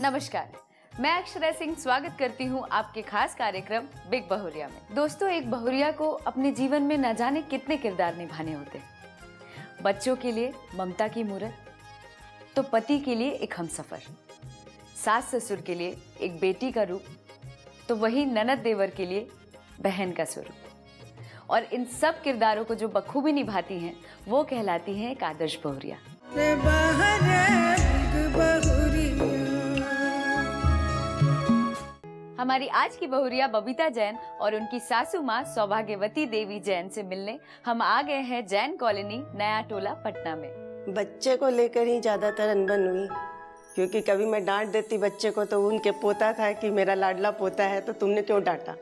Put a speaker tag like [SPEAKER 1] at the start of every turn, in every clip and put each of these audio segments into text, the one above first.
[SPEAKER 1] नमस्कार, मैं अक्षरा सिंह स्वागत करती हूँ आपके खास कार्यक्रम बिग बहुरिया में। दोस्तों, एक बहुरिया को अपने जीवन में न जाने कितने किरदार निभाने होते हैं। बच्चों के लिए ममता की मूरत, तो पति के लिए एक हमसफर, सास ससुर के लिए एक बेटी का रूप, तो वही ननद देवर के लिए बहन का स्वरूप। और इन सब किरदारों को जो बखूबी निभाती हैं वो कहलाती हैं एक आदर्श बहुरिया। हमारी आज की बहुरिया बबीता जैन और उनकी सासू माँ सौभाग्यवती देवी जैन से मिलने हम आ गए हैं जैन कॉलोनी, नया टोला, पटना में।
[SPEAKER 2] बच्चे को लेकर ही ज्यादातर अनबन हुई, क्योंकि कभी मैं डांट देती बच्चे को तो उनके पोता था कि मेरा लाडला पोता है तो तुमने क्यों डांटा।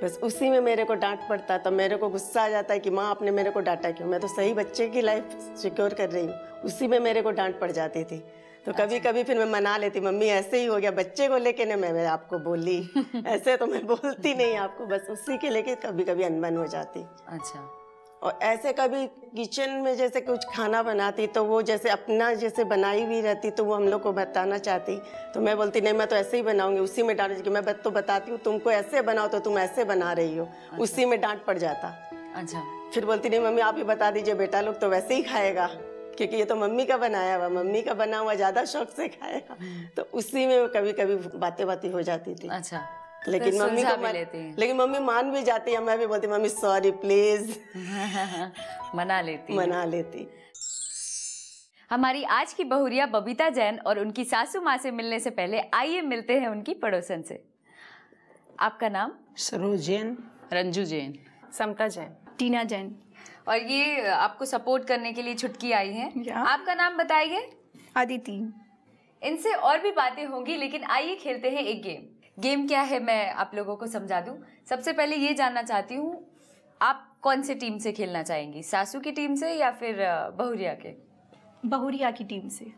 [SPEAKER 2] बस उसी में मेरे को डांट पड़ता, तब मेरे को गुस्सा आ जाता है कि माँ आपने मेरे को डांटा क्यों, मैं तो सही बच्चे की लाइफ सिक्योर कर रही हूँ। उसी में मेरे को डांट पड़ जाती थी। तो कभी कभी फिर मैं मना लेती, मम्मी ऐसे ही हो गया, बच्चे को लेके ना मैं आपको बोली ऐसे तो मैं बोलती नहीं आपको, बस उसी के लेके कभी कभी अनबन हो जाती।
[SPEAKER 1] अच्छा।
[SPEAKER 2] और ऐसे कभी किचन में जैसे कुछ खाना बनाती तो वो जैसे अपना जैसे बनाई हुई रहती तो वो हम लोग को बताना चाहती, तो मैं बोलती नहीं मैं तो ऐसे ही बनाऊंगी, उसी में डांट कि मैं तो बताती हूँ तुमको ऐसे बनाओ तो तुम ऐसे बना रही हो। अच्छा। उसी में डांट पड़ जाता।
[SPEAKER 1] अच्छा।
[SPEAKER 2] फिर बोलती नहीं मम्मी आप ही बता दीजिए, बेटा लोग तो वैसे ही खाएगा, क्योंकि ये तो मम्मी का बनाया हुआ, मम्मी का बना हुआ ज्यादा शौक से खाएगा। तो उसी में कभी कभी बातें हो जाती थी।
[SPEAKER 1] अच्छा।
[SPEAKER 2] लेकिन मम्मी को लेकिन मम्मी मान भी जाती है, मैं भी बोलती मम्मी सॉरी प्लीज
[SPEAKER 1] मना लेती। हमारी आज की बहुरिया बबीता जैन और उनकी सासू माँ से मिलने से पहले आइए मिलते हैं उनकी पड़ोसन से। आपका नाम?
[SPEAKER 3] सरोज जैन,
[SPEAKER 4] रंजू जैन,
[SPEAKER 3] समता जैन,
[SPEAKER 5] टीना जैन।
[SPEAKER 1] और ये आपको सपोर्ट करने के लिए छुटकी आई हैं। आपका नाम बताइए?
[SPEAKER 5] आदिति।
[SPEAKER 1] इनसे और भी बातें होंगी, लेकिन आइए खेलते हैं एक गेम। गेम क्या है मैं आप लोगों को समझा दूं। सबसे पहले ये जानना चाहती हूँ, आप कौन से टीम से खेलना चाहेंगी, सासू की टीम से या फिर बहुरिया के?
[SPEAKER 5] बहुरिया की टीम से।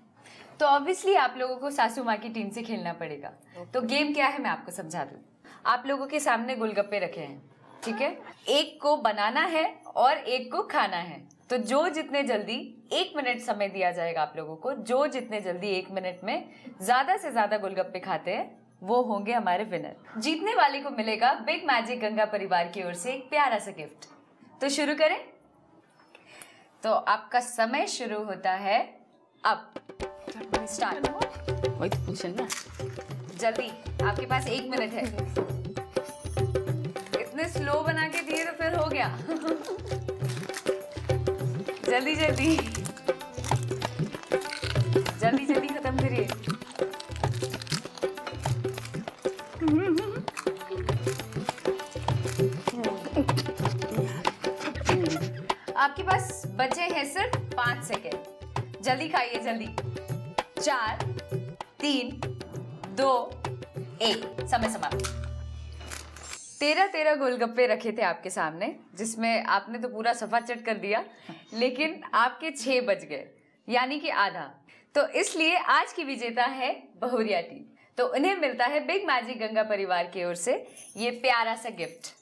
[SPEAKER 1] तो ऑब्वियसली आप लोगों को सासू माँ की टीम से खेलना पड़ेगा। तो गेम क्या है मैं आपको समझा दूं। आप लोगों के सामने गोलगप्पे रखे हैं, ठीक है? एक को बनाना है और एक को खाना है। तो जो जितने जल्दी 1 मिनट समय दिया जाएगा आप लोगों को, जो जितने जल्दी 1 मिनट में ज्यादा से ज्यादा गोलगप्पे खाते हैं वो होंगे हमारे विनर। जीतने वाले को मिलेगा बिग मैजिक गंगा परिवार की ओर से एक प्यारा सा गिफ्ट। तो शुरू करें? तो आपका समय शुरू होता है अब। स्टार्ट।
[SPEAKER 4] वही तो पूछन ना,
[SPEAKER 1] जल्दी, आपके पास 1 मिनट है। इतने स्लो बना के दिए तो फिर हो गया। जल्दी जल्दी जल्दी जल्दी खत्म करिए। आपके पास बचे हैं सिर्फ 5 सेकेंड। जल्दी खाइए, जल्दी। 4, 3, 2, 1, समय समाप्त। 13 गोलगप्पे रखे थे आपके सामने, जिसमें आपने तो पूरा सफा चट कर दिया, लेकिन आपके 6 बच गए, यानी कि आधा। तो इसलिए आज की विजेता है बहुरिया टीम। तो उन्हें मिलता है बिग मैजिक गंगा परिवार की ओर से ये प्यारा सा गिफ्ट।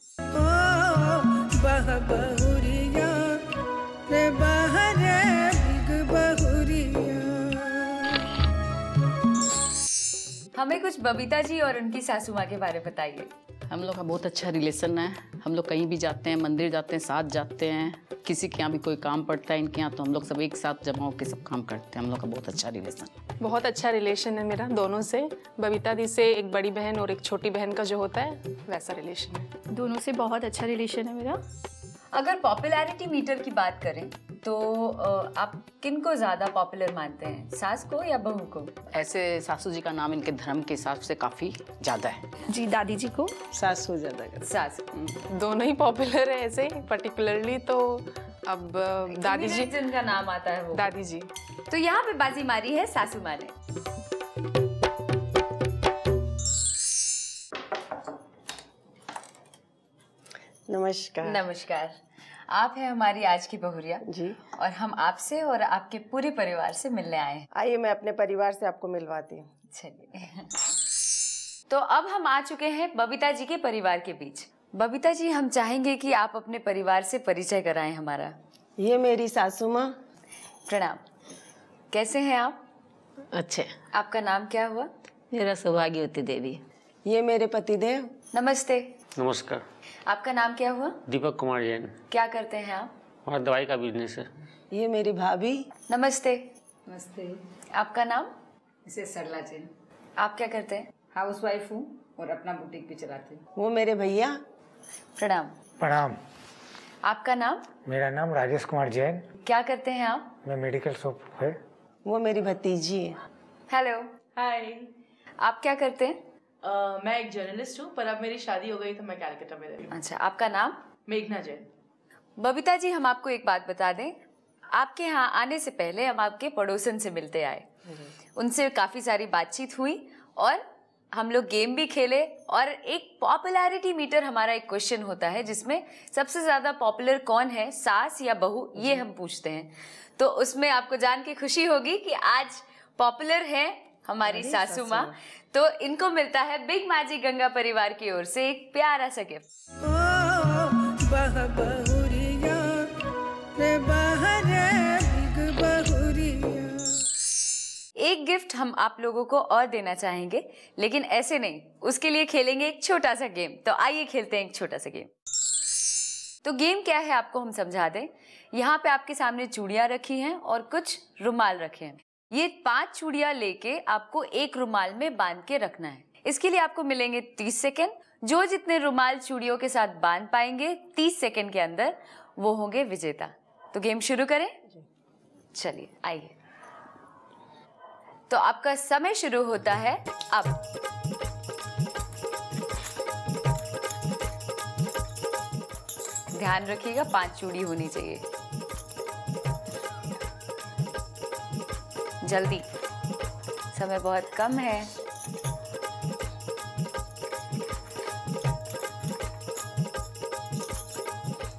[SPEAKER 1] हमें कुछ बबीता जी और उनकी सासू माँ के बारे में बताइए।
[SPEAKER 4] हम लोग का बहुत अच्छा रिलेशन है। हम लोग कहीं भी जाते हैं, मंदिर जाते हैं, साथ जाते हैं, किसी के यहाँ भी कोई काम पड़ता है इनके यहाँ तो हम लोग सब एक साथ जमा होकर सब काम करते हैं। हम लोग का बहुत अच्छा रिलेशन है।
[SPEAKER 3] बहुत अच्छा रिलेशन है मेरा दोनों से। बबीता दी से एक बड़ी बहन और एक छोटी बहन का जो होता है वैसा रिलेशन है।
[SPEAKER 5] दोनों से बहुत अच्छा रिलेशन है मेरा।
[SPEAKER 1] अगर पॉपुलैरिटी मीटर की बात करें तो आप किनको ज्यादा पॉपुलर मानते हैं, सास को या बहू को?
[SPEAKER 4] ऐसे सासू जी का नाम इनके धर्म के हिसाब से काफी ज्यादा है।
[SPEAKER 5] जी, दादी जी को।
[SPEAKER 3] सासू ज्यादा करते।
[SPEAKER 1] सास।
[SPEAKER 3] दोनों ही पॉपुलर है ऐसे पर्टिकुलरली। तो अब दादी जी
[SPEAKER 1] जिनका नाम आता है वो
[SPEAKER 3] दादी जी।
[SPEAKER 1] तो यहाँ पे बाजी मारी है सासू माँ ने।
[SPEAKER 2] नमस्कार।
[SPEAKER 1] नमस्कार। आप हैं हमारी आज की बहुरिया
[SPEAKER 2] जी,
[SPEAKER 1] और हम आपसे और आपके पूरे परिवार से मिलने आए हैं।
[SPEAKER 2] आइए मैं अपने परिवार से आपको मिलवाती हूँ।
[SPEAKER 1] चलिए। तो अब हम आ चुके हैं बबीता जी के परिवार के बीच। बबीता जी, हम चाहेंगे कि आप अपने परिवार से परिचय कराएं हमारा।
[SPEAKER 2] ये मेरी सासू माँ।
[SPEAKER 1] प्रणाम। कैसे हैं आप?
[SPEAKER 4] अच्छे।
[SPEAKER 1] आपका नाम क्या हुआ?
[SPEAKER 6] मेरा सौभाग्यवती देवी।
[SPEAKER 2] ये मेरे पतिदेव।
[SPEAKER 1] नमस्ते।
[SPEAKER 7] नमस्कार।
[SPEAKER 1] आपका नाम क्या हुआ?
[SPEAKER 7] दीपक कुमार जैन।
[SPEAKER 1] क्या करते हैं आप?
[SPEAKER 7] हमारा दवाई का बिजनेस है।
[SPEAKER 2] ये मेरी भाभी।
[SPEAKER 1] नमस्ते।
[SPEAKER 8] नमस्ते।
[SPEAKER 1] आपका नाम?
[SPEAKER 8] मिसेस सरला जैन।
[SPEAKER 1] आप क्या करते हैं?
[SPEAKER 8] हाउस वाइफ हूँ और अपना बुटीक भी चलाती हूँ।
[SPEAKER 2] वो मेरे भैया।
[SPEAKER 1] प्रणाम।
[SPEAKER 9] प्रणाम।
[SPEAKER 1] आपका नाम?
[SPEAKER 9] मेरा नाम राजेश कुमार जैन।
[SPEAKER 1] क्या करते हैं आप?
[SPEAKER 9] मैं मेडिकल शॉप है।
[SPEAKER 2] वो मेरी भतीजी है।
[SPEAKER 1] हेलो।
[SPEAKER 10] हाय।
[SPEAKER 1] आप क्या करते हैं?
[SPEAKER 10] मैं एक जर्नलिस्ट हूँ, पर अब मेरी शादी हो गई तो मैं कैलकाटा में रही हूँ।
[SPEAKER 1] अच्छा, आपका नाम?
[SPEAKER 10] मेघना जैन।
[SPEAKER 1] बबीता जी, हम आपको एक बात बता दें, आपके यहाँ आने से पहले हम आपके पड़ोसन से मिलते आए, उनसे काफ़ी सारी बातचीत हुई और हम लोग गेम भी खेले और एक पॉपुलैरिटी मीटर हमारा एक क्वेश्चन होता है जिसमें सबसे ज़्यादा पॉपुलर कौन है, सास या बहू, ये हम पूछते हैं। तो उसमें आपको जान के खुशी होगी कि आज पॉपुलर है हमारी सासू माँ। तो इनको मिलता है बिग मैजिक गंगा परिवार की ओर से एक प्यारा सा गिफ्ट। एक गिफ्ट हम आप लोगों को और देना चाहेंगे, लेकिन ऐसे नहीं, उसके लिए खेलेंगे एक छोटा सा गेम। तो आइए खेलते हैं एक छोटा सा गेम। तो गेम क्या है आपको हम समझा दें। यहाँ पे आपके सामने चूड़ियाँ रखी हैं और कुछ रुमाल रखे हैं। ये 5 चूड़ियाँ लेके आपको एक रुमाल में बांध के रखना है। इसके लिए आपको मिलेंगे 30 सेकेंड। जो जितने रुमाल चूड़ियों के साथ बांध पाएंगे 30 सेकेंड के अंदर, वो होंगे विजेता। तो गेम शुरू करें? चलिए आइए। तो आपका समय शुरू होता है अब। ध्यान रखिएगा 5 चूड़ी होनी चाहिए। जल्दी, समय बहुत कम है।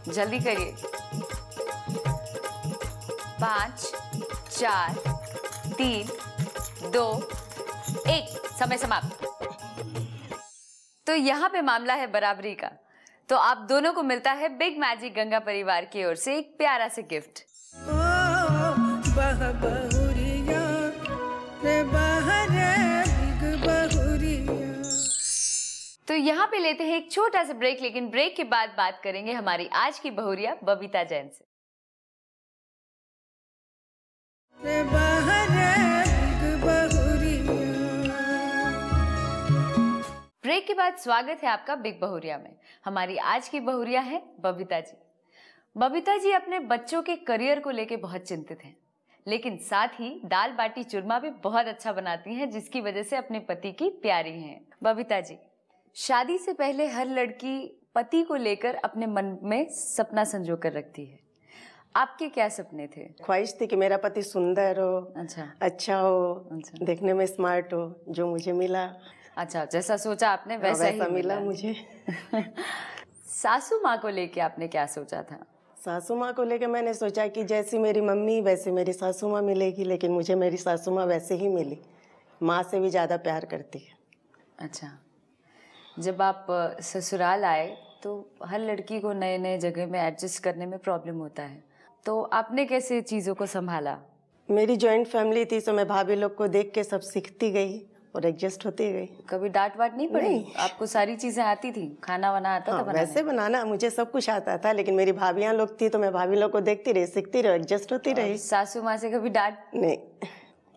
[SPEAKER 1] जल्दी करिए। 5 4 3 2 1, समय समाप्त। तो यहाँ पे मामला है बराबरी का। तो आप दोनों को मिलता है बिग मैजिक गंगा परिवार की ओर से एक प्यारा सा गिफ्ट। तो यहाँ पे लेते हैं एक छोटा सा ब्रेक, लेकिन ब्रेक के बाद बात करेंगे हमारी आज की बहुरिया बबीता जैन से। ब्रेक के बाद स्वागत है आपका बिग बहुरिया में। हमारी आज की बहुरिया है बबीता जी। बबीता जी अपने बच्चों के करियर को लेके बहुत चिंतित हैं, लेकिन साथ ही दाल बाटी चूरमा भी बहुत अच्छा बनाती हैं, जिसकी वजह से अपने पति की प्यारी हैं। बबीता जी, शादी से पहले हर लड़की पति को लेकर अपने मन में सपना संजो कर रखती है। आपके क्या सपने थे?
[SPEAKER 2] ख्वाहिश थी कि मेरा पति सुंदर हो, अच्छा हो, देखने में स्मार्ट हो, जो मुझे मिला।
[SPEAKER 1] अच्छा, जैसा सोचा आपने वैसा ही
[SPEAKER 2] मिला मुझे।
[SPEAKER 1] सासू माँ को लेके आपने क्या सोचा था?
[SPEAKER 2] सासू माँ को लेके मैंने सोचा कि जैसी मेरी मम्मी वैसे मेरी सासू माँ मिलेगी, लेकिन मुझे मेरी सासू माँ वैसे ही मिली, माँ से भी ज़्यादा प्यार करती है।
[SPEAKER 1] अच्छा, जब आप ससुराल आए तो हर लड़की को नए नए जगह में एडजस्ट करने में प्रॉब्लम होता है, तो आपने कैसे चीज़ों को संभाला?
[SPEAKER 2] मेरी जॉइंट फैमिली थी, तो मैं भाभी लोग को देख के सब सीखती गई और एडजस्ट होती गई।
[SPEAKER 1] कभी डांट वाट नहीं पड़ी? नहीं। आपको सारी चीजें आती थी? खाना वाना आता था बनाने?
[SPEAKER 2] वैसे बनाना मुझे सब कुछ आता था, लेकिन मेरी भाभियाँ लोग थी तो मैं भाभी लोग को देखती रही, सीखती रही, एडजस्ट होती रही।
[SPEAKER 1] सासू माँ से कभी डांट?
[SPEAKER 2] नहीं,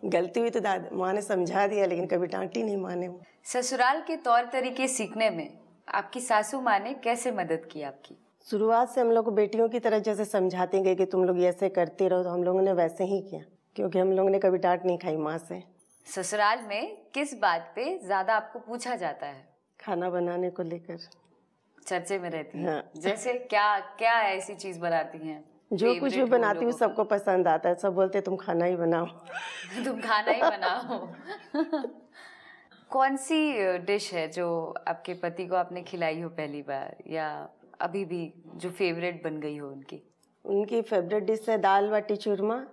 [SPEAKER 2] गलती हुई तो दादी माँ ने समझा दिया, लेकिन कभी डांटी नहीं माँ ने।
[SPEAKER 1] ससुराल के तौर तरीके सीखने में आपकी सासू माँ ने कैसे मदद की आपकी?
[SPEAKER 2] शुरुआत से हम लोग को बेटियों की तरह जैसे समझाती गई कि तुम लोग ऐसे करते रहो, तो हम लोगों ने वैसे ही किया, क्योंकि हम लोगों ने कभी डांट नहीं खाई माँ से।
[SPEAKER 1] ससुराल में किस बात पे ज्यादा आपको पूछा जाता है?
[SPEAKER 2] खाना बनाने को लेकर
[SPEAKER 1] चर्चे में रहती है। हाँ। जैसे क्या क्या ऐसी चीज बनाती हैं?
[SPEAKER 2] जो कुछ भी बनाती हूँ सबको पसंद आता है, सब बोलते तुम खाना ही बनाओ।
[SPEAKER 1] तुम खाना ही बनाओ। कौन सी डिश है जो आपके पति को आपने खिलाई हो पहली बार, या अभी भी जो फेवरेट बन गई हो उनकी?
[SPEAKER 2] उनकी फेवरेट डिश है दाल बाटी चूरमा,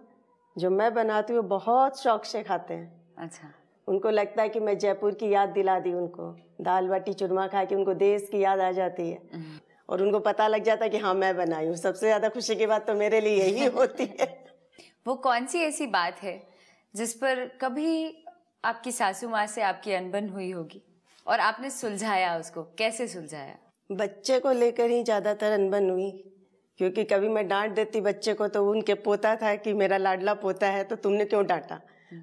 [SPEAKER 2] जो मैं बनाती हूँ बहुत शौक से खाते हैं।
[SPEAKER 1] अच्छा,
[SPEAKER 2] उनको लगता है कि मैं जयपुर की याद दिला दी उनको। दाल बाटी चूरमा खा के उनको देश की याद आ जाती है और उनको पता लग जाता है कि हाँ मैं बनाई हूँ। सबसे ज़्यादा खुशी की बात तो मेरे लिए यही होती है।
[SPEAKER 1] वो कौन सी ऐसी बात है जिस पर कभी आपकी सासू माँ से आपकी अनबन हुई होगी और आपने सुलझाया उसको, कैसे सुलझाया?
[SPEAKER 2] बच्चे को लेकर ही ज़्यादातर अनबन हुई, क्योंकि कभी मैं डांट देती बच्चे को तो उनके पोता था कि मेरा लाडला पोता है तो तुमने क्यों डांटा।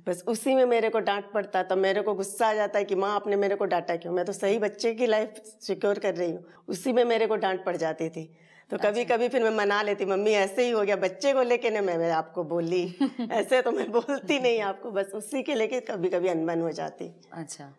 [SPEAKER 2] बस उसी में मेरे को डांट पड़ता, तो मेरे को गुस्सा आ जाता है कि माँ आपने मेरे को डांटा क्यों, मैं तो सही बच्चे की लाइफ सिक्योर कर रही हूँ। उसी में मेरे को डांट पड़ जाती थी। तो कभी कभी फिर मैं मना लेती, मम्मी ऐसे ही हो गया, बच्चे को लेके ना मैं आपको बोली, ऐसे तो मैं बोलती नहीं आपको, बस उसी के लेके कभी कभी अनबन हो जाती।
[SPEAKER 1] अच्छा।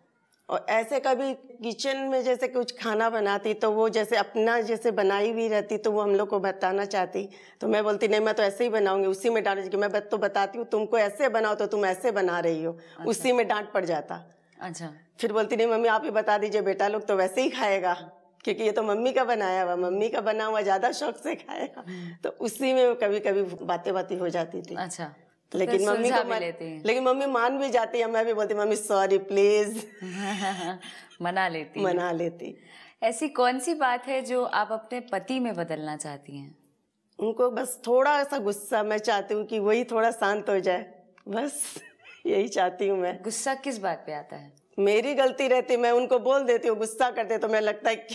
[SPEAKER 2] और ऐसे कभी किचन में जैसे कुछ खाना बनाती तो वो जैसे अपना जैसे बनाई हुई रहती तो वो हम लोग को बताना चाहती, तो मैं बोलती नहीं मैं तो ऐसे ही बनाऊंगी, उसी में डांट कि मैं तो बताती हूँ तुमको ऐसे बनाओ तो तुम ऐसे बना रही हो। अच्छा। उसी में डांट पड़ जाता।
[SPEAKER 1] अच्छा।
[SPEAKER 2] फिर बोलती नहीं मम्मी आप ही बता दीजिए, बेटा लोग तो वैसे ही खाएगा, क्योंकि ये तो मम्मी का बनाया हुआ, मम्मी का बना हुआ ज़्यादा शौक से खाएगा। तो उसी में कभी कभी बातें हो जाती थी।
[SPEAKER 1] अच्छा।
[SPEAKER 2] लेकिन मम्मी को लेकिन मम्मी मान भी जाती है, मैं भी बोलती मम्मी सॉरी प्लीज मना लेती।
[SPEAKER 1] ऐसी कौन सी बात है जो आप अपने पति में बदलना चाहती हैं?
[SPEAKER 2] उनको बस थोड़ा सा गुस्सा, मैं चाहती हूँ कि वही थोड़ा शांत हो जाए, बस यही चाहती हूँ मैं।
[SPEAKER 1] गुस्सा किस बात पे आता है?
[SPEAKER 2] मेरी गलती रहती, मैं उनको बोल देती हूँ, गुस्सा करते तो मैं लगता है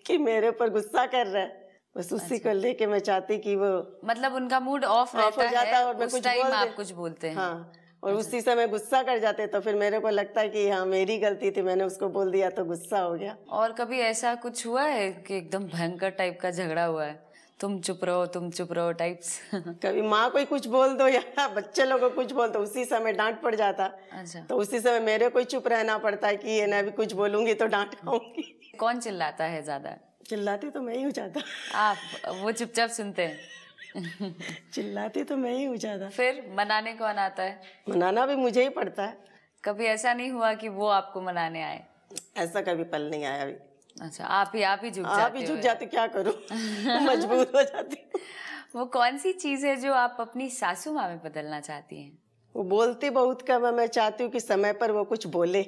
[SPEAKER 2] कि मेरे ऊपर गुस्सा कर रहा है, बस उसी को लेके मैं चाहती कि वो
[SPEAKER 1] मतलब उनका मूड ऑफ रहता
[SPEAKER 2] हो जाता है और मैं
[SPEAKER 1] उस
[SPEAKER 2] कुछ
[SPEAKER 1] टाइम
[SPEAKER 2] बोल
[SPEAKER 1] आप कुछ बोलते हैं।
[SPEAKER 2] हाँ, और उसी समय गुस्सा कर जाते तो फिर मेरे को लगता है कि हाँ मेरी गलती थी, मैंने उसको बोल दिया तो गुस्सा हो गया।
[SPEAKER 1] और कभी ऐसा कुछ हुआ है कि एकदम भयंकर टाइप का झगड़ा हुआ है, तुम चुप रहो टाइप्स?
[SPEAKER 2] कभी माँ कोई कुछ बोल दो या बच्चे लोगों को कुछ बोल दो, उसी समय डांट पड़ जाता।
[SPEAKER 1] अच्छा।
[SPEAKER 2] तो उसी समय मेरे को चुप रहना पड़ता है कि ये ना भी कुछ बोलूंगी तो डांट खाऊंगी।
[SPEAKER 1] कौन चिल्लाता है ज्यादा?
[SPEAKER 2] चिल्लाती तो मैं ही हूँ ज्यादा।
[SPEAKER 1] आप, वो चुपचाप सुनते हैं?
[SPEAKER 2] चिल्लाती तो मैं ही हूँ ज्यादा।
[SPEAKER 1] फिर मनाने कौन आता है?
[SPEAKER 2] मनाना भी मुझे ही पड़ता है।
[SPEAKER 1] कभी ऐसा नहीं हुआ कि वो आपको मनाने आए?
[SPEAKER 2] ऐसा कभी पल नहीं आया अभी।
[SPEAKER 1] अच्छा, आप ही झुक
[SPEAKER 2] जाते क्या करूं मजबूर हो जाती।
[SPEAKER 1] वो कौन सी चीज है जो आप अपनी सासू माँ में बदलना चाहती हैं?
[SPEAKER 2] वो बोलती बहुत कम है, मैं चाहती हूँ कि समय पर वो कुछ बोले।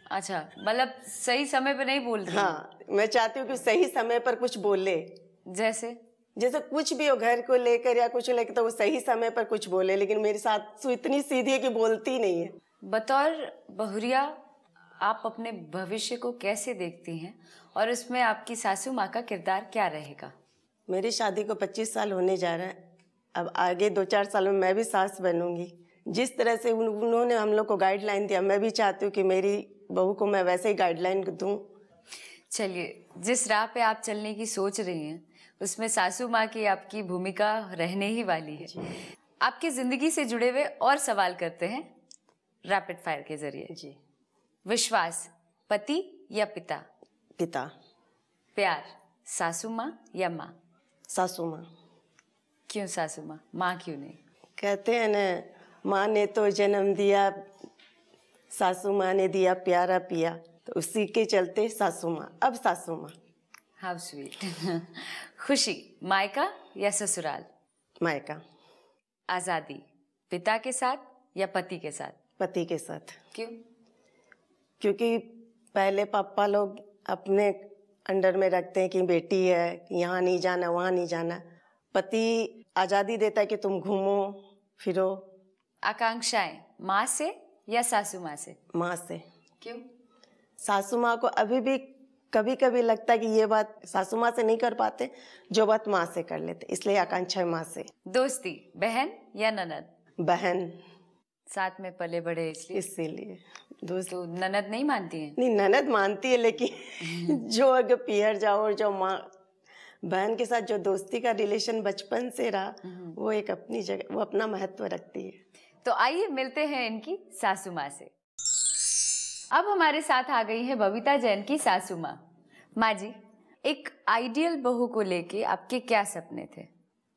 [SPEAKER 1] अच्छा, मतलब सही समय पे नहीं बोलती?
[SPEAKER 2] हाँ, मैं चाहती हूँ कि सही समय पर कुछ बोले।
[SPEAKER 1] जैसे
[SPEAKER 2] कुछ भी हो, घर को लेकर या कुछ लेकर, तो वो सही समय पर कुछ बोले, लेकिन मेरी सासू इतनी सीधी है कि बोलती नहीं है।
[SPEAKER 1] बतौर बहुरिया आप अपने भविष्य को कैसे देखती हैं और उसमें आपकी सासू माँ का किरदार क्या रहेगा?
[SPEAKER 2] मेरी शादी को 25 साल होने जा रहा है। अब आगे 2-4 साल में मैं भी सास बनूंगी। जिस तरह से उन्होंने हम लोग को गाइडलाइन दिया, मैं भी चाहती हूँ कि मेरी बहू को मैं वैसे ही गाइडलाइन दूँ।
[SPEAKER 1] चलिए, जिस राह पे आप चलने की सोच रही हैं उसमें सासू माँ की आपकी भूमिका रहने ही वाली है। आपकी जिंदगी से जुड़े हुए और सवाल करते हैं रैपिड फायर के जरिए।
[SPEAKER 2] जी।
[SPEAKER 1] विश्वास, पति या पिता?
[SPEAKER 2] पिता।
[SPEAKER 1] प्यार, सासू माँ या माँ?
[SPEAKER 2] सासू माँ।
[SPEAKER 1] क्यों सासू माँ, माँ क्यों नहीं?
[SPEAKER 2] कहते हैं ना, माँ ने तो जन्म दिया, सासू माँ ने दिया प्यारा पिया, तो उसी के चलते सासू माँ। अब सासू माँ।
[SPEAKER 1] How sweet. खुशी, मायका या ससुराल?
[SPEAKER 2] मायका।
[SPEAKER 1] आजादी, पिता के साथ या पति के साथ?
[SPEAKER 2] पति के साथ।
[SPEAKER 1] क्यों?
[SPEAKER 2] क्योंकि पहले पापा लोग अपने अंडर में रखते हैं कि बेटी है, यहाँ नहीं जाना वहाँ नहीं जाना। पति आज़ादी देता है कि तुम घूमो फिरो।
[SPEAKER 1] आकांक्षाएं, माँ से या सासू माँ से?
[SPEAKER 2] माँ से।
[SPEAKER 1] क्यों?
[SPEAKER 2] सासू माँ को अभी भी कभी कभी लगता है कि ये बात सासू माँ से नहीं कर पाते, जो बात माँ से कर लेते, इसलिए आकांक्षा है माँ से।
[SPEAKER 1] दोस्ती, बहन या ननद?
[SPEAKER 2] बहन।
[SPEAKER 1] साथ में पले बड़े
[SPEAKER 2] इसीलिए दोस्त।
[SPEAKER 1] तो ननद नहीं मानती हैं?
[SPEAKER 2] नहीं, ननद मानती है, लेकिन जो अगर पियर जाओ और जो माँ बहन के साथ जो दोस्ती का रिलेशन बचपन से रहा, वो एक अपनी जगह, वो अपना महत्व रखती है।
[SPEAKER 1] तो आइए मिलते हैं इनकी सासू माँ से। अब हमारे साथ आ गई है बबीता जैन की सासू माँ। माँ जी, एक आइडियल बहू को लेके आपके क्या सपने थे?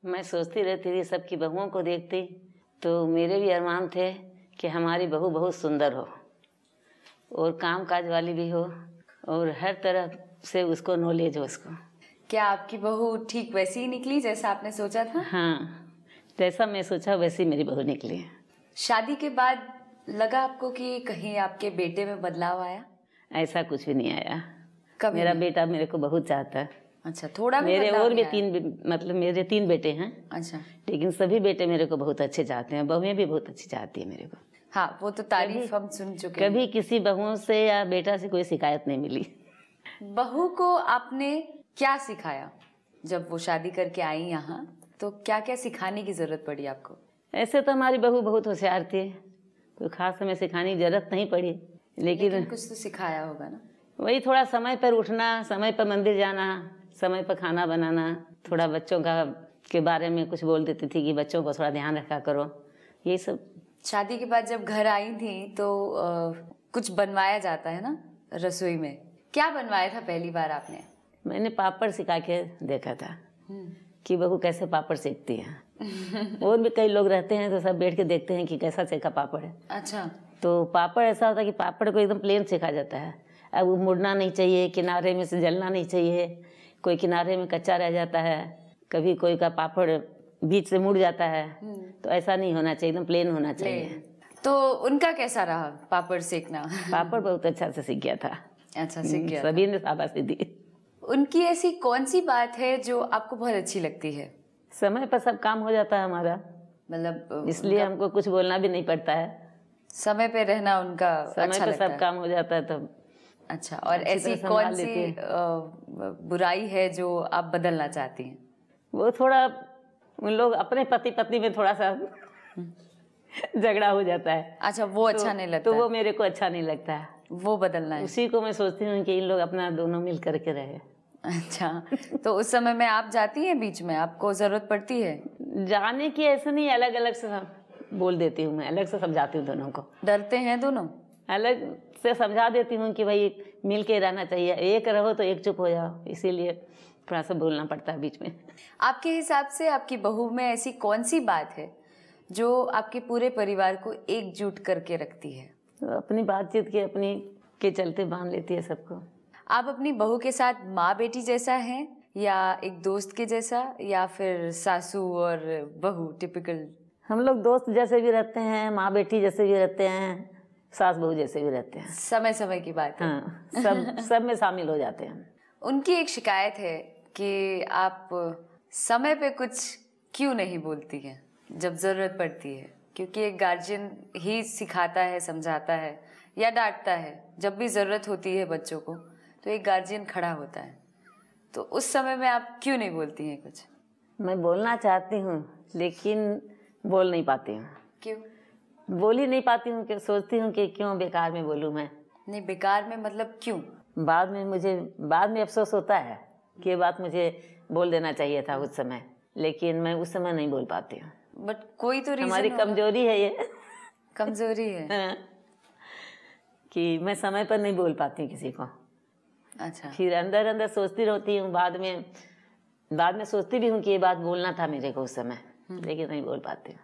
[SPEAKER 6] मैं सोचती रहती थी, सबकी बहुओं को देखती तो मेरे भी अरमान थे कि हमारी बहू बहुत सुंदर हो और काम काज वाली भी हो और हर तरह से उसको नॉलेज हो उसको।
[SPEAKER 1] क्या आपकी बहू ठीक वैसी ही निकली जैसा आपने सोचा था?
[SPEAKER 6] हाँ, जैसा मैं सोचा वैसी मेरी बहू निकली।
[SPEAKER 1] शादी के बाद लगा आपको कि कहीं आपके बेटे में बदलाव आया?
[SPEAKER 6] ऐसा कुछ भी नहीं आया।
[SPEAKER 1] कभी
[SPEAKER 6] मेरा
[SPEAKER 1] नहीं?
[SPEAKER 6] बेटा मेरे को बहुत चाहता है।
[SPEAKER 1] अच्छा, थोड़ा भी
[SPEAKER 6] मेरे
[SPEAKER 1] बदलाव
[SPEAKER 6] और भी
[SPEAKER 1] नहीं आया?
[SPEAKER 6] मेरे 3 बेटे हैं।
[SPEAKER 1] अच्छा।
[SPEAKER 6] लेकिन सभी बेटे मेरे को बहुत अच्छे चाहते हैं, बहुएं भी बहुत अच्छी चाहती है मेरे को।
[SPEAKER 1] हाँ, वो तो तारीफ हम सुन चुके हैं।
[SPEAKER 6] कभी किसी बहुओं से या बेटा से कोई शिकायत नहीं मिली।
[SPEAKER 1] बहू को आपने क्या सिखाया जब वो शादी करके आई यहाँ? तो क्या क्या सिखाने की जरूरत पड़ी आपको?
[SPEAKER 6] ऐसे तो हमारी बहू बहुत होशियार थी, कोई खास हमें सिखाने की जरूरत नहीं पड़ी, लेकिन
[SPEAKER 1] कुछ तो सिखाया होगा ना।
[SPEAKER 6] वही थोड़ा समय पर उठना, समय पर मंदिर जाना, समय पर खाना बनाना, थोड़ा बच्चों का के बारे में कुछ बोल देती थी कि बच्चों को थोड़ा ध्यान रखा करो, यही सब।
[SPEAKER 1] शादी के बाद जब घर आई थी तो कुछ बनवाया जाता है ना रसोई में, क्या बनवाया था पहली बार आपने?
[SPEAKER 6] मैंने पापड़ सिखा के देखा था कि बहू कैसे पापड़ सेकती है। और भी कई लोग रहते हैं तो सब बैठ के देखते हैं कि कैसा सेका पापड़ है।
[SPEAKER 1] अच्छा।
[SPEAKER 6] तो पापड़ ऐसा होता है कि पापड़ को एकदम प्लेन सेका जाता है, अब वो मुड़ना नहीं चाहिए, किनारे में से जलना नहीं चाहिए, कोई किनारे में कच्चा रह जाता है, कभी कोई का पापड़ बीच से मुड़ जाता है, तो ऐसा नहीं होना चाहिए, एकदम प्लेन होना चाहिए।
[SPEAKER 1] तो उनका कैसा रहा पापड़ सेकना?
[SPEAKER 6] पापड़ बहुत अच्छा से सीख गया था।
[SPEAKER 1] अच्छा, सीख गया।
[SPEAKER 6] सभी ने शाबाशी दी।
[SPEAKER 1] उनकी ऐसी कौन सी बात है जो आपको बहुत अच्छी लगती है?
[SPEAKER 6] समय पर सब काम हो जाता है हमारा,
[SPEAKER 1] मतलब
[SPEAKER 6] इसलिए हमको कुछ बोलना भी नहीं पड़ता है।
[SPEAKER 1] समय पे रहना उनका
[SPEAKER 6] समय
[SPEAKER 1] अच्छा
[SPEAKER 6] पर
[SPEAKER 1] लगता
[SPEAKER 6] सब
[SPEAKER 1] है।
[SPEAKER 6] काम हो जाता है तब।
[SPEAKER 1] अच्छा, और ऐसी
[SPEAKER 6] तरह
[SPEAKER 1] कौन
[SPEAKER 6] संभाल
[SPEAKER 1] सी
[SPEAKER 6] लेती है।
[SPEAKER 1] बुराई है जो आप बदलना चाहती हैं?
[SPEAKER 6] वो थोड़ा उन लोग अपने पति पत्नी में थोड़ा सा झगड़ा हो जाता है।
[SPEAKER 1] अच्छा, वो अच्छा नहीं लगता
[SPEAKER 6] तो
[SPEAKER 1] है।
[SPEAKER 6] वो मेरे को अच्छा नहीं लगता है,
[SPEAKER 1] वो बदलना है।
[SPEAKER 6] उसी को मैं सोचती हूँ कि इन लोग अपना दोनों मिल करके रहे।
[SPEAKER 1] अच्छा, तो उस समय में आप जाती हैं बीच में, आपको जरूरत पड़ती है?
[SPEAKER 6] जाने की ऐसे नहीं, अलग अलग से बोल देती हूँ, मैं अलग से समझाती हूँ दोनों को।
[SPEAKER 1] डरते हैं दोनों?
[SPEAKER 6] अलग से समझा देती हूँ कि भाई मिल के रहना चाहिए, एक रहो तो एक चुप हो जाओ, इसीलिए थोड़ा सा बोलना पड़ता है बीच में।
[SPEAKER 1] आपके हिसाब से आपकी बहू में ऐसी कौन सी बात है जो आपके पूरे परिवार को एकजुट करके रखती है?
[SPEAKER 6] तो अपनी बातचीत के चलते बांध लेती है सबको।
[SPEAKER 1] आप अपनी बहू के साथ माँ बेटी जैसा हैं या एक दोस्त के जैसा, या फिर सासू और बहू टिपिकल?
[SPEAKER 6] हम लोग दोस्त जैसे भी रहते हैं, माँ बेटी जैसे भी रहते हैं, सास बहू जैसे भी रहते हैं।
[SPEAKER 1] समय समय की बात है।
[SPEAKER 6] हाँ, सब में शामिल हो जाते हैं।
[SPEAKER 1] उनकी एक शिकायत है कि आप समय पे कुछ क्यों नहीं बोलती हैं जब जरूरत पड़ती है, क्योंकि एक गार्जियन ही सिखाता है, समझाता है या डांटता है। जब भी जरूरत होती है बच्चों को तो एक गार्जियन खड़ा होता है, तो उस समय में आप क्यों नहीं बोलती हैं कुछ?
[SPEAKER 6] मैं बोलना चाहती हूँ लेकिन बोल नहीं पाती हूँ।
[SPEAKER 1] क्यों
[SPEAKER 6] बोल ही नहीं पाती हूँ? कि सोचती हूँ कि क्यों बेकार में बोलूँ मैं।
[SPEAKER 1] नहीं, बेकार में मतलब क्यों?
[SPEAKER 6] बाद में अफसोस होता है कि ये बात मुझे बोल देना चाहिए था उस समय, लेकिन मैं उस समय नहीं बोल पाती हूँ।
[SPEAKER 1] बट कोई तो रीजन
[SPEAKER 6] हमारी कमजोरी है ये।
[SPEAKER 1] कमजोरी है।
[SPEAKER 6] हाँ, कि मैं समय पर नहीं बोल पाती हूँ किसी को।
[SPEAKER 1] अच्छा।
[SPEAKER 6] फिर अंदर अंदर सोचती रहती हूँ, बाद में सोचती भी हूँ कि ये बात बोलना था मेरे को उस समय, लेकिन नहीं बोल पाती हूँ।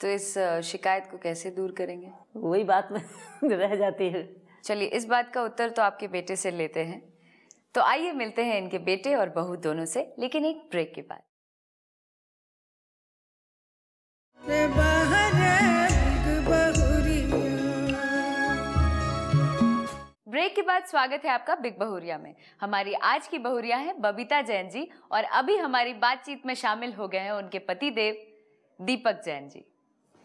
[SPEAKER 1] तो इस शिकायत को कैसे दूर करेंगे?
[SPEAKER 6] वही बात में रह जाती है।
[SPEAKER 1] चलिए, इस बात का उत्तर तो आपके बेटे से लेते हैं। तो आइए मिलते हैं इनके बेटे और बहू दोनों से, लेकिन एक ब्रेक के बाद। ब्रेक के बाद स्वागत है आपका बिग बहुरिया में। हमारी आज की बहुरिया है बबीता जैन जी, और अभी हमारी बातचीत में शामिल हो गए हैं उनके पति देव दीपक जैन जी।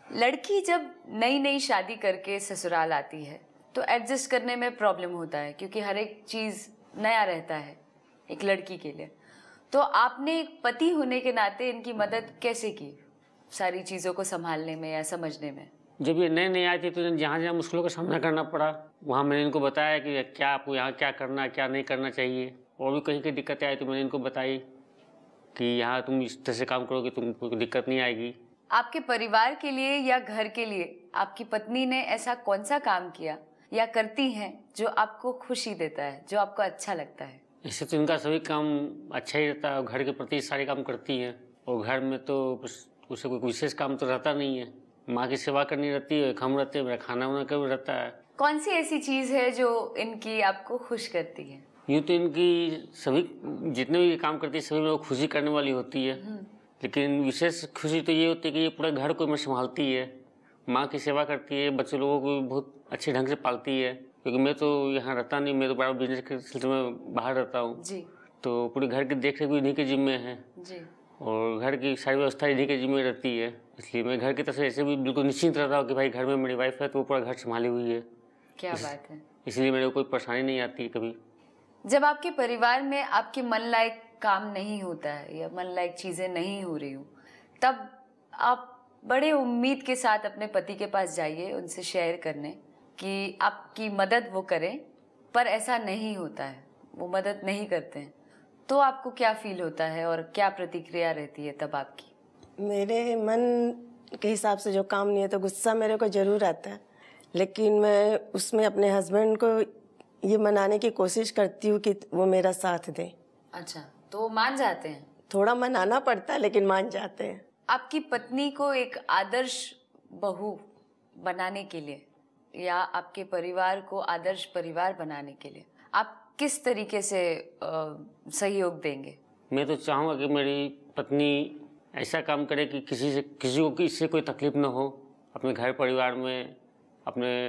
[SPEAKER 1] लड़की जब नई नई शादी करके ससुराल आती है तो एडजस्ट करने में प्रॉब्लम होता है, क्योंकि हर एक चीज़ नया रहता है एक लड़की के लिए। तो आपने एक पति होने के नाते इनकी मदद कैसे की सारी चीज़ों को संभालने में या समझने में?
[SPEAKER 7] जब ये नए नए आए थे तो जहाँ जहाँ मुश्किलों का सामना करना पड़ा, वहाँ मैंने इनको बताया कि क्या आपको यहाँ क्या करना क्या नहीं करना चाहिए। और भी कहीं की दिक्कतें आई तो मैंने इनको बताई कि यहाँ तुम इस तरह से काम करोगे तुमको कोई दिक्कत नहीं आएगी।
[SPEAKER 1] आपके परिवार के लिए या घर के लिए आपकी पत्नी ने ऐसा कौन सा काम किया या करती हैं जो आपको खुशी देता है, जो आपको अच्छा लगता है?
[SPEAKER 7] ऐसे तो इनका सभी काम अच्छा ही रहता है, घर के प्रति सारे काम करती हैं, और घर में तो उसे कोई विशेष काम तो रहता नहीं है। माँ की सेवा करनी रहती है, हम रहते हैं, मेरा खाना वाना का भी रहता है।
[SPEAKER 1] कौन सी ऐसी चीज़ है जो इनकी आपको खुश करती है?
[SPEAKER 7] यूँ तो इनकी सभी जितने भी काम करती है सभी में वो खुशी करने वाली होती है, लेकिन विशेष खुशी तो ये होती है कि ये पूरे घर को मैं संभालती है, माँ की सेवा करती है, बच्चे लोगों को भी बहुत अच्छे ढंग से पालती है। क्योंकि मैं तो यहाँ रहता नहीं, मैं तो बड़ा बिजनेस के सिलसिले में बाहर रहता हूँ जी, तो पूरे घर की देख रेख भी इन्हीं के जिम्मे है जी। और घर की सारी व्यवस्था इन्हीं के जिम्मे रहती है, इसलिए मैं घर की तरफ से ऐसे भी बिल्कुल निश्चिंत रहता हूँ कि भाई घर में मेरी वाइफ है तो वो पूरा घर संभाली हुई है।
[SPEAKER 1] क्या बात है।
[SPEAKER 7] इसलिए मेरे को कोई परेशानी नहीं आती कभी।
[SPEAKER 1] जब आपके परिवार में आपके मन लायक काम नहीं होता है या मन लायक चीज़ें नहीं हो रही हो, तब आप बड़े उम्मीद के साथ अपने पति के पास जाइए उनसे शेयर करने कि आपकी मदद वो करें, पर ऐसा नहीं होता है, वो मदद नहीं करते हैं, तो आपको क्या फील होता है और क्या प्रतिक्रिया रहती है तब आपकी?
[SPEAKER 2] मेरे मन के हिसाब से जो काम नहीं है तो गुस्सा मेरे को ज़रूर आता है, लेकिन मैं उसमें अपने हस्बैंड को ये मनाने की कोशिश करती हूँ कि वो मेरा साथ दें।
[SPEAKER 1] अच्छा, तो वो मान जाते हैं?
[SPEAKER 2] थोड़ा मनाना पड़ता है लेकिन मान जाते हैं।
[SPEAKER 1] आपकी पत्नी को एक आदर्श बहू बनाने के लिए या आपके परिवार को आदर्श परिवार बनाने के लिए आप किस तरीके से सहयोग देंगे?
[SPEAKER 7] मैं तो चाहूँगा कि मेरी पत्नी ऐसा काम करे कि किसी को इससे कोई तकलीफ ना हो, अपने घर परिवार में, अपने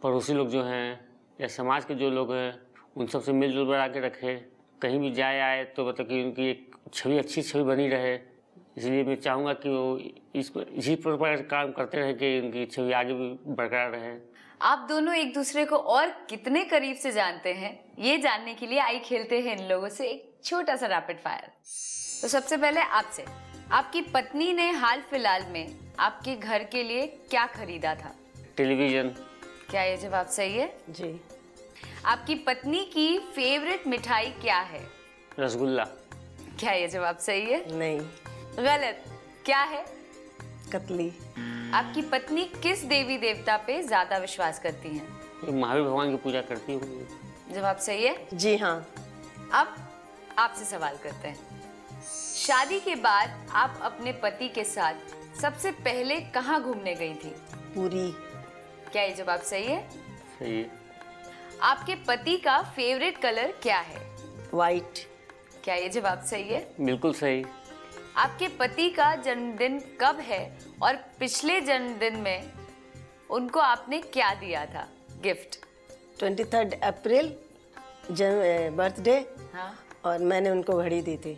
[SPEAKER 7] पड़ोसी लोग जो हैं या समाज के जो लोग हैं उन सब से मिलजुल बना के रखे, कहीं भी जाए आए तो मतलब कि उनकी एक छवि, अच्छी छवि बनी रहे। इसलिए मैं चाहूँगा कि वो इसी प्रकार काम करते रहे कि उनकी छवि आगे भी बरकरार रहे।
[SPEAKER 1] आप दोनों एक दूसरे को और कितने करीब से जानते हैं, ये जानने के लिए आई खेलते हैं इन लोगों से एक छोटा सा रैपिड फायर। तो सबसे पहले आपसे, आपकी पत्नी ने हाल फिलहाल में आपके घर के लिए क्या खरीदा था?
[SPEAKER 7] टेलीविजन।
[SPEAKER 1] क्या ये जवाब सही है?
[SPEAKER 2] जी।
[SPEAKER 1] आपकी पत्नी की फेवरेट मिठाई क्या है?
[SPEAKER 7] रसगुल्ला।
[SPEAKER 1] क्या ये जवाब सही है?
[SPEAKER 2] नहीं।
[SPEAKER 1] गलत। क्या है?
[SPEAKER 2] कतली।
[SPEAKER 1] आपकी पत्नी किस देवी देवता पे ज्यादा विश्वास करती हैं?
[SPEAKER 7] महावीर भगवान की पूजा करती हूँ।
[SPEAKER 1] जवाब सही है?
[SPEAKER 2] जी हाँ।
[SPEAKER 1] अब आपसे सवाल करते हैं, शादी के बाद आप अपने पति के साथ सबसे पहले कहाँ घूमने गई थी?
[SPEAKER 2] पूरी।
[SPEAKER 1] क्या ये जवाब सही है?
[SPEAKER 7] सही है।
[SPEAKER 1] आपके पति का फेवरेट कलर क्या है?
[SPEAKER 2] वाइट।
[SPEAKER 1] क्या ये जवाब सही है?
[SPEAKER 7] बिल्कुल सही।
[SPEAKER 1] आपके पति का जन्मदिन कब है और पिछले जन्मदिन में उनको आपने क्या दिया था गिफ्ट?
[SPEAKER 2] 23 अप्रैल बर्थडे।
[SPEAKER 1] हाँ।
[SPEAKER 2] और मैंने उनको घड़ी दी थी।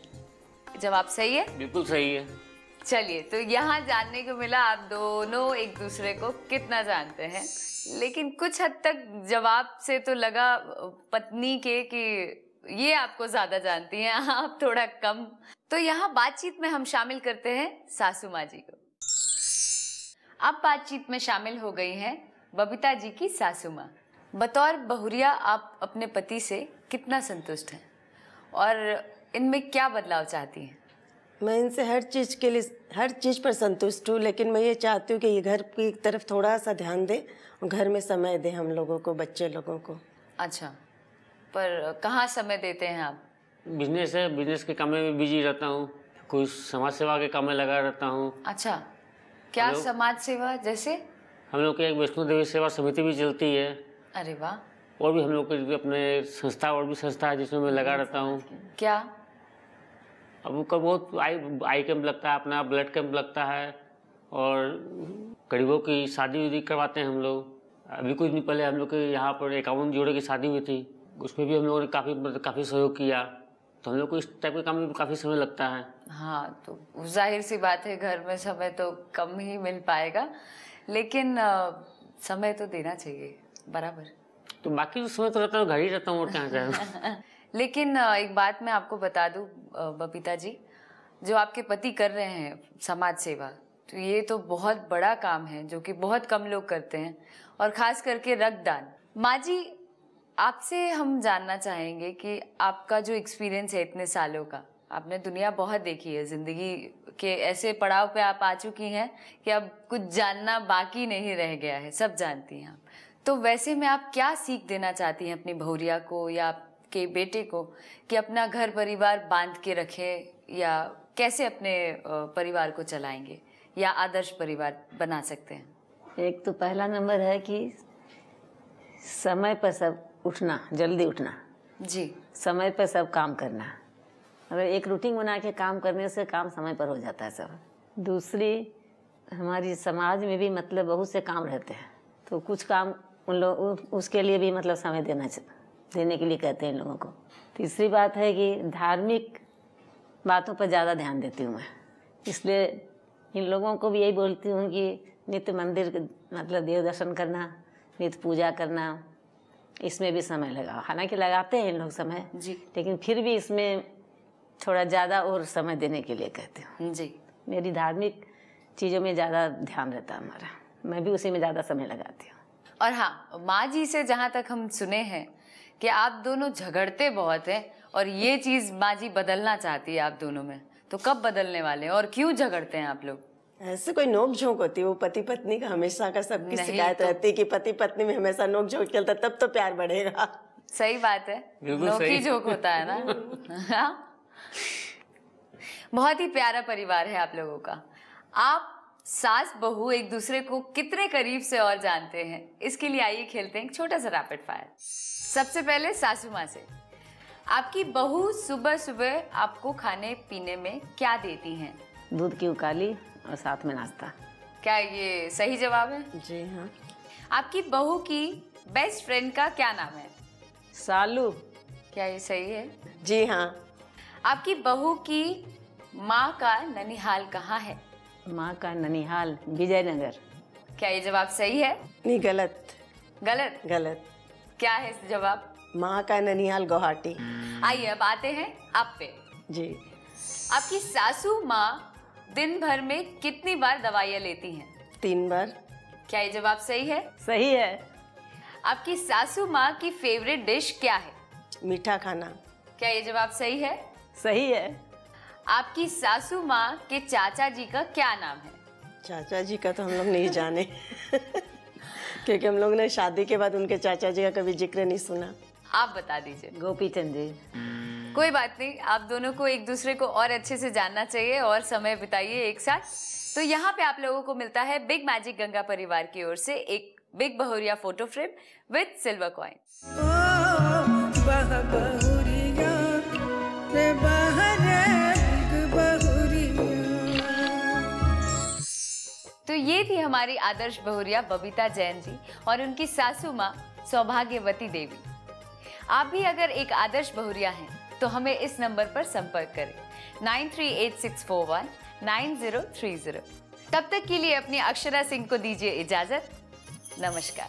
[SPEAKER 1] जवाब सही है?
[SPEAKER 7] बिल्कुल सही है।
[SPEAKER 1] चलिए, तो यहाँ जानने को मिला आप दोनों एक दूसरे को कितना जानते हैं, लेकिन कुछ हद तक जवाब से तो लगा पत्नी के कि ये आपको ज्यादा जानती हैं, आप थोड़ा कम। तो यहाँ बातचीत में हम शामिल करते हैं सासू माँ जी को। अब बातचीत में शामिल हो गई हैं बबीता जी की सासू माँ। बतौर बहुरिया आप अपने पति से कितना संतुष्ट हैं और इनमें क्या बदलाव चाहती हैं?
[SPEAKER 2] मैं इनसे हर चीज़ पर संतुष्ट हूँ, लेकिन मैं ये चाहती हूँ कि ये घर की तरफ थोड़ा सा ध्यान दे और घर में समय दे हम लोगों को, बच्चे लोगों को।
[SPEAKER 1] अच्छा, पर कहाँ समय देते हैं आप?
[SPEAKER 7] बिजनेस है, बिजनेस के काम में बिजी रहता हूँ, कोई समाज सेवा के काम में लगा रहता हूँ।
[SPEAKER 1] अच्छा, क्या समाज सेवा जैसे?
[SPEAKER 7] हम लोग की एक वैष्णो देवी सेवा समिति भी चलती है।
[SPEAKER 1] अरे वाह।
[SPEAKER 7] और भी हम लोग के अपने संस्था और भी संस्था है जिसमें मैं लगा रहता हूँ।
[SPEAKER 1] क्या?
[SPEAKER 7] अब उनका बहुत आई कैंप लगता है, अपना ब्लड कैंप लगता है और गरीबों की शादी उदी करवाते हैं हम लोग। अभी कुछ दिन पहले हम लोग के यहाँ पर 51 जोड़े की शादी हुई थी, उसमें भी हम लोगों ने काफ़ी सहयोग किया। तो हम लोग को इस टाइप के काम में काफ़ी समय लगता है।
[SPEAKER 1] हाँ, तो जाहिर सी बात है घर में समय तो कम ही मिल पाएगा, लेकिन समय तो देना चाहिए बराबर।
[SPEAKER 7] तो बाकी जो समय तो रहता है घर ही रहता हूँ और कहाँ जाए।
[SPEAKER 1] लेकिन एक बात मैं आपको बता दूं बबीता जी, जो आपके पति कर रहे हैं समाज सेवा, तो ये तो बहुत बड़ा काम है जो कि बहुत कम लोग करते हैं, और ख़ास करके रक्तदान। माँ जी, आपसे हम जानना चाहेंगे कि आपका जो एक्सपीरियंस है इतने सालों का, आपने दुनिया बहुत देखी है, ज़िंदगी के ऐसे पड़ाव पे आप आ चुकी हैं कि अब कुछ जानना बाकी नहीं रह गया है, सब जानती हैं आप। तो वैसे में आप क्या सीख देना चाहती हैं अपनी बहुरिया को या आपके बेटे को कि अपना घर परिवार बांध के रखें, या कैसे अपने परिवार को चलाएंगे या आदर्श परिवार बना सकते हैं?
[SPEAKER 6] एक तो पहला नंबर है कि समय पर सब उठना, जल्दी उठना
[SPEAKER 1] जी,
[SPEAKER 6] समय पर सब काम करना। अगर एक रूटीन बना के काम करने से काम समय पर हो जाता है सब। दूसरी, हमारी समाज में भी मतलब बहुत से काम रहते हैं, तो कुछ काम उन लोग उसके लिए भी मतलब समय देने के लिए कहते हैं इन लोगों को। तीसरी बात है कि धार्मिक बातों पर ज़्यादा ध्यान देती हूँ मैं। इसलिए इन लोगों को भी यही बोलती हूँ कि नित्य मंदिर मतलब देव दर्शन करना, नित्य पूजा करना, इसमें भी समय लगा। हालांकि लगाते हैं इन लोग समय
[SPEAKER 1] जी,
[SPEAKER 6] लेकिन फिर भी इसमें थोड़ा ज़्यादा और समय देने के लिए कहती हूँ
[SPEAKER 1] जी।
[SPEAKER 6] मेरी धार्मिक चीज़ों में ज़्यादा ध्यान रहता है हमारा, मैं भी उसी में ज़्यादा समय लगाती हूँ।
[SPEAKER 1] और हाँ, माँ जी से जहाँ तक हम सुने हैं कि आप दोनों झगड़ते बहुत हैं और ये चीज़ माँ जी बदलना चाहती है आप दोनों में, तो कब बदलने वाले हैं और क्यों झगड़ते हैं आप लोग?
[SPEAKER 2] ऐसे कोई नोक झोंक होती है, वो पति पत्नी का हमेशा का सबकी
[SPEAKER 1] नहीं
[SPEAKER 2] शिकायत
[SPEAKER 1] तो-
[SPEAKER 2] रहती है कि पति पत्नी में हमेशा नोक झोंक चलता, तब तो प्यार बढ़ेगा।
[SPEAKER 1] सही बात है,
[SPEAKER 7] बिल्कुल
[SPEAKER 1] नोकी
[SPEAKER 7] सही।
[SPEAKER 1] जोक होता है ना। हाँ? बहुत ही प्यारा परिवार है आप लोगों का। आप सास बहू एक दूसरे को कितने करीब से और जानते हैं, इसके लिए आइए खेलते हैं एक छोटा सा रैपिड फायर। सबसे पहले सासू माँ से, आपकी बहू सुबह सुबह आपको खाने पीने में क्या देती हैं?
[SPEAKER 6] दूध की उकाली और साथ में नाश्ता।
[SPEAKER 1] क्या ये सही जवाब है?
[SPEAKER 2] जी हाँ।
[SPEAKER 1] आपकी बहू की बेस्ट फ्रेंड का क्या नाम है?
[SPEAKER 6] सालू।
[SPEAKER 1] क्या ये सही है?
[SPEAKER 2] जी हाँ।
[SPEAKER 1] आपकी बहू की माँ का ननिहाल कहाँ है?
[SPEAKER 6] माँ का ननिहाल विजयनगर।
[SPEAKER 1] क्या ये जवाब सही है?
[SPEAKER 2] नहीं, गलत।
[SPEAKER 1] गलत?
[SPEAKER 2] गलत।
[SPEAKER 1] क्या है जवाब?
[SPEAKER 2] माँ का ननिहाल गुवाहाटी।
[SPEAKER 1] आइए अब आते हैं आप पे।
[SPEAKER 2] जी।
[SPEAKER 1] आपकी सासू माँ दिन भर में कितनी बार दवाइयाँ लेती हैं?
[SPEAKER 2] 3 बार।
[SPEAKER 1] क्या ये जवाब सही है?
[SPEAKER 6] सही है।
[SPEAKER 1] आपकी सासू माँ की फेवरेट डिश क्या है?
[SPEAKER 2] मीठा खाना।
[SPEAKER 1] क्या ये जवाब सही है?
[SPEAKER 6] सही है।
[SPEAKER 1] आपकी सासू माँ के चाचा जी का क्या नाम है?
[SPEAKER 2] चाचा जी का तो हम लोग नहीं जाने क्योंकि हम लोग ने शादी के बाद उनके चाचा जी का कभी जिक्र नहीं सुना।
[SPEAKER 1] आप बता दीजिए।
[SPEAKER 6] गोपी चंद जी।
[SPEAKER 1] कोई बात नहीं, आप दोनों को एक दूसरे को और अच्छे से जानना चाहिए और समय बिताइए एक साथ। तो यहाँ पे आप लोगों को मिलता है बिग मैजिक गंगा परिवार की ओर से एक बिग बहुरिया photo frame with silver coin. तो ये थी हमारी आदर्श बहुरिया बबीता जैन जी और उनकी सासू माँ सौभाग्यवती देवी। आप भी अगर एक आदर्श बहुरिया हैं तो हमें इस नंबर पर संपर्क करें 9386419030। तब तक के लिए अपनी अक्षरा सिंह को दीजिए इजाजत। नमस्कार।